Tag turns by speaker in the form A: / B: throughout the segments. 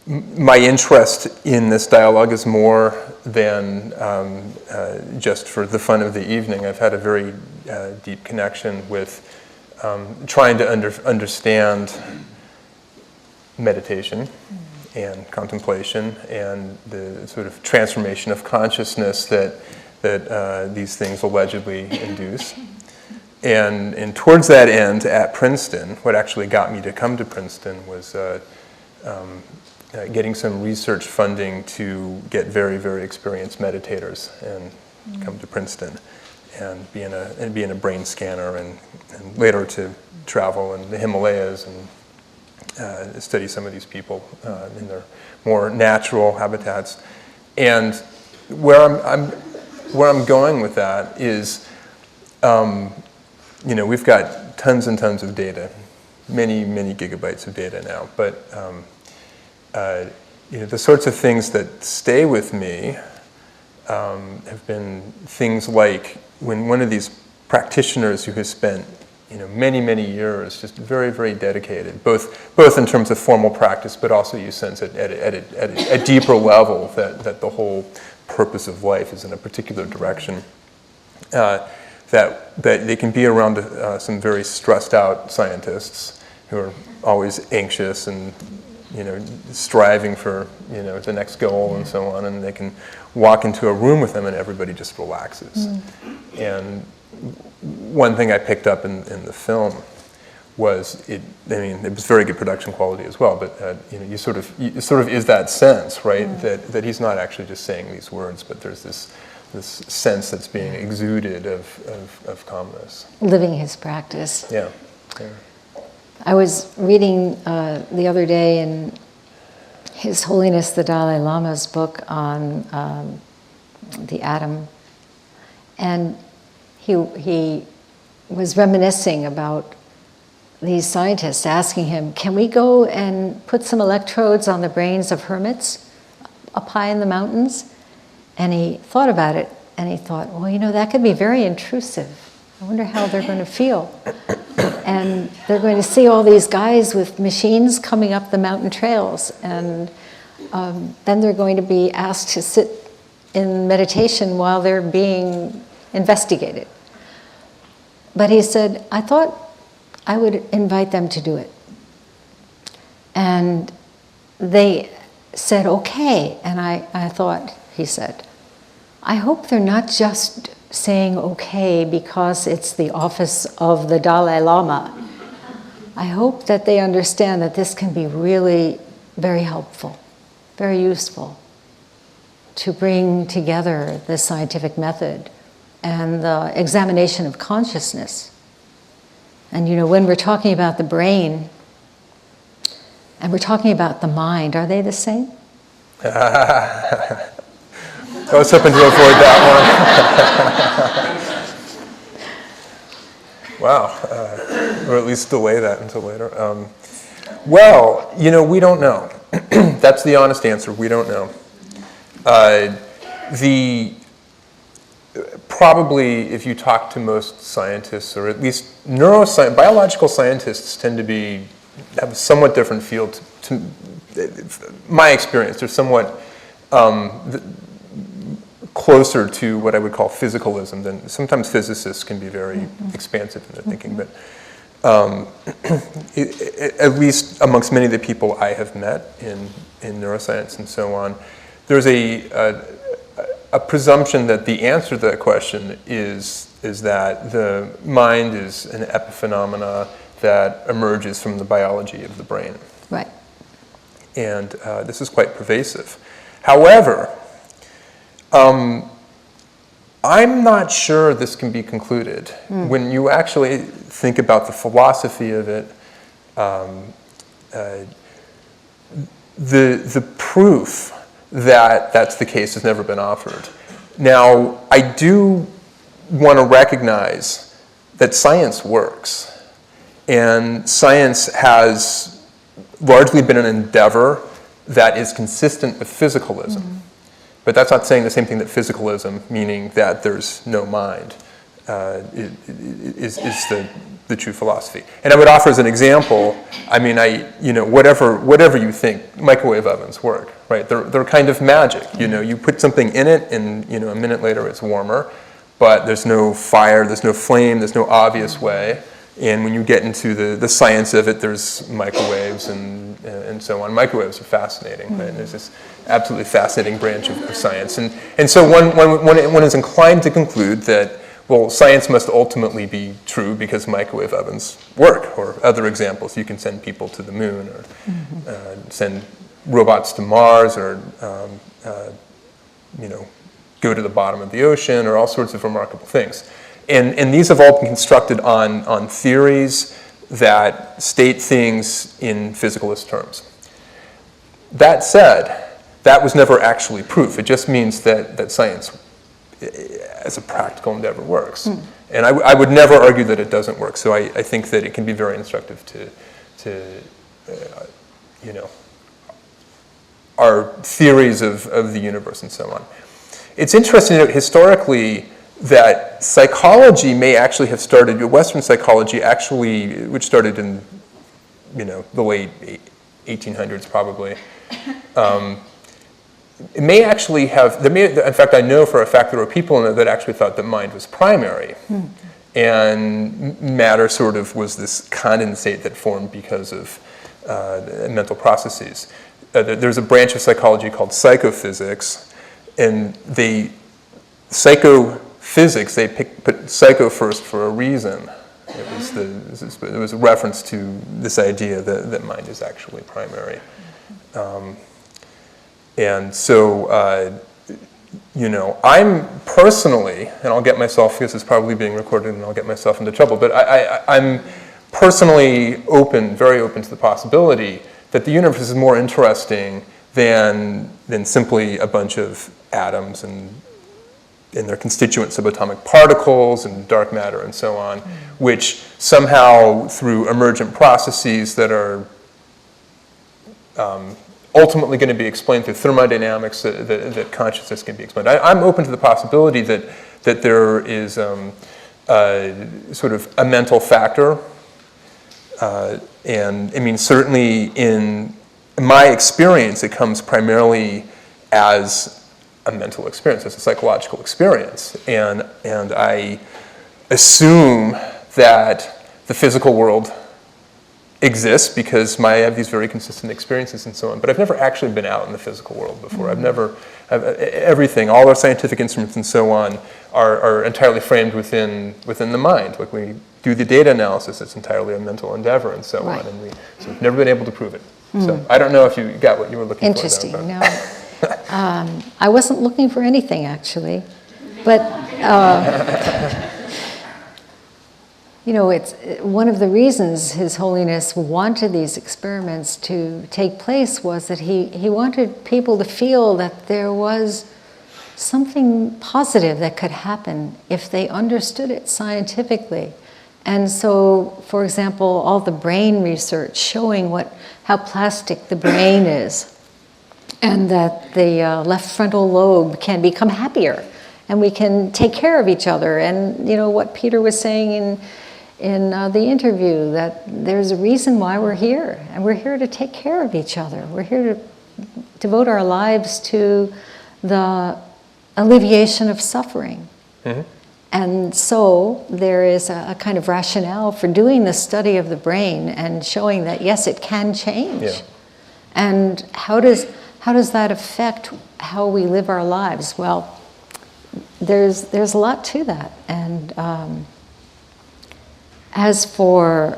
A: my interest in this dialogue is more than just for the fun of the evening. I've had a very deep connection with trying to understand meditation and contemplation and the sort of transformation of consciousness that these things allegedly induce. And towards that end, at Princeton, what actually got me to come to Princeton was getting some research funding to get very, very experienced meditators and come to Princeton and be in a brain scanner and later to travel in the Himalayas and study some of these people in their more natural habitats. And where I'm going with that is, we've got tons and tons of data, many, many gigabytes of data now, but the sorts of things that stay with me have been things like when one of these practitioners who has spent many, many years just very, very dedicated, both in terms of formal practice, but also you sense at a deeper level that the whole purpose of life is in a particular direction, that they can be around some very stressed out scientists who are always anxious and striving for the next goal and so on, and they can walk into a room with them and everybody just relaxes. And one thing I picked up in the film was it was very good production quality as well, but you sort of is that sense, right, that he's not actually just saying these words, but there's this sense that's being exuded of calmness.
B: Living his practice.
A: Yeah.
B: I was reading the other day in His Holiness the Dalai Lama's book on the atom, and he was reminiscing about these scientists asking him, can we go and put some electrodes on the brains of hermits up high in the mountains? And he thought about it, and he thought, well, that could be very intrusive. I wonder how they're going to feel. And they're going to see all these guys with machines coming up the mountain trails, and then they're going to be asked to sit in meditation while they're being investigated. But he said, I thought I would invite them to do it. And they said, okay. And I thought, he said, I hope they're not just saying okay because it's the office of the Dalai Lama. I hope that they understand that this can be really very helpful, very useful to bring together the scientific method and the examination of consciousness. And when we're talking about the brain and we're talking about the mind, are they the same?
A: I was hoping to avoid that one. Wow. Or at least delay that until later. Well, we don't know. That's the honest answer. We don't know. Probably, if you talk to most scientists, or at least biological scientists tend to have a somewhat different feel to my experience. They're somewhat closer to what I would call physicalism than sometimes physicists can be very expansive in their thinking, but at least amongst many of the people I have met in neuroscience and so on, there's a presumption that the answer to that question is that the mind is an epiphenomena that emerges from the biology of the brain.
B: Right.
A: And this is quite pervasive. However, I'm not sure this can be concluded. When you actually think about the philosophy of it, the proof that that's the case has never been offered. Now, I do want to recognize that science works, and science has largely been an endeavor that is consistent with physicalism. But that's not saying the same thing that physicalism, meaning that there's no mind, is the the true philosophy. And I would offer as an example, I mean, whatever you think, microwave ovens work, right? They're kind of magic. You put something in it, and a minute later it's warmer, but there's no fire, there's no flame, there's no obvious way. And when you get into the science of it, there's microwaves and so on. Microwaves are fascinating, right? There's this absolutely fascinating branch of science. And so one is inclined to conclude that, well, science must ultimately be true because microwave ovens work, or other examples. You can send people to the moon, or send robots to Mars, or go to the bottom of the ocean, or all sorts of remarkable things. And these have all been constructed on theories that state things in physicalist terms. That said, that was never actually proof. It just means that science, as a practical endeavor, works. And I would never argue that it doesn't work. So I think that it can be very instructive to our theories of the universe and so on. It's interesting to note historically that psychology may actually have started, Western psychology actually, which started in the late 1800s probably, it may actually have, in fact I know for a fact there were people in it that actually thought that mind was primary. And matter sort of was this condensate that formed because of mental processes. There's a branch of psychology called psychophysics, and psychophysics, they put psycho first for a reason. It was a reference to this idea that mind is actually primary. And so, I'm personally, and I'll get myself, this is probably being recorded and I'll get myself into trouble, but I'm personally very open to the possibility that the universe is more interesting than simply a bunch of atoms and their constituent subatomic particles and dark matter and so on, which somehow through emergent processes that are ultimately going to be explained through thermodynamics that consciousness can be explained. I'm open to the possibility that there is sort of a mental factor. And I mean, certainly in my experience, it comes primarily as a mental experience, as a psychological experience. And I assume that the physical world exists because I have these very consistent experiences and so on. But I've never actually been out in the physical world before. Everything, all our scientific instruments and so on are entirely framed within the mind. Like we do the data analysis, it's entirely a mental endeavor and so on. And so we've never been able to prove it. So I don't know if you got what you were looking for.
B: Interesting. No. I wasn't looking for anything, actually. But, it's one of the reasons His Holiness wanted these experiments to take place was that he wanted people to feel that there was something positive that could happen if they understood it scientifically. And so, for example, all the brain research showing how plastic the brain is, and that the left frontal lobe can become happier, and we can take care of each other. And what Peter was saying in the interview, that there's a reason why we're here, and we're here to take care of each other. We're here to devote our lives to the alleviation of suffering. Mm-hmm. And so there is a kind of rationale for doing the study of the brain and showing that, yes, it can change. Yeah. And how does that affect how we live our lives? Well, there's a lot to that. And as for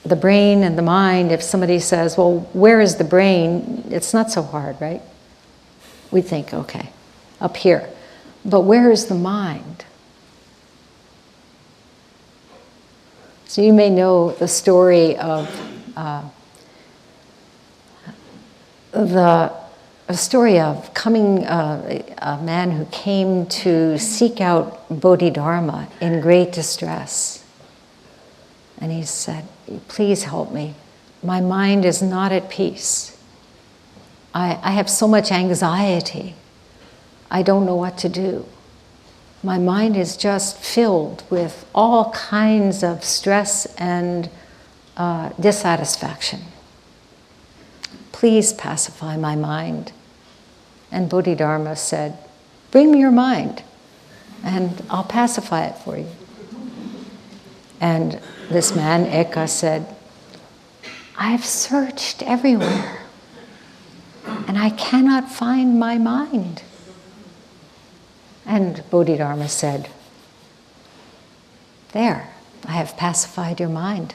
B: the brain and the mind, if somebody says, well, where is the brain? It's not so hard, right? We think, okay, up here. But where is the mind? So you may know the story of coming a man who came to seek out Bodhidharma in great distress. And he said, please help me. My mind is not at peace. I have so much anxiety. I don't know what to do. My mind is just filled with all kinds of stress and dissatisfaction. Please pacify my mind. And Bodhidharma said, bring me your mind, and I'll pacify it for you. And this man, Eka, said, I've searched everywhere, and I cannot find my mind. And Bodhidharma said, there, I have pacified your mind.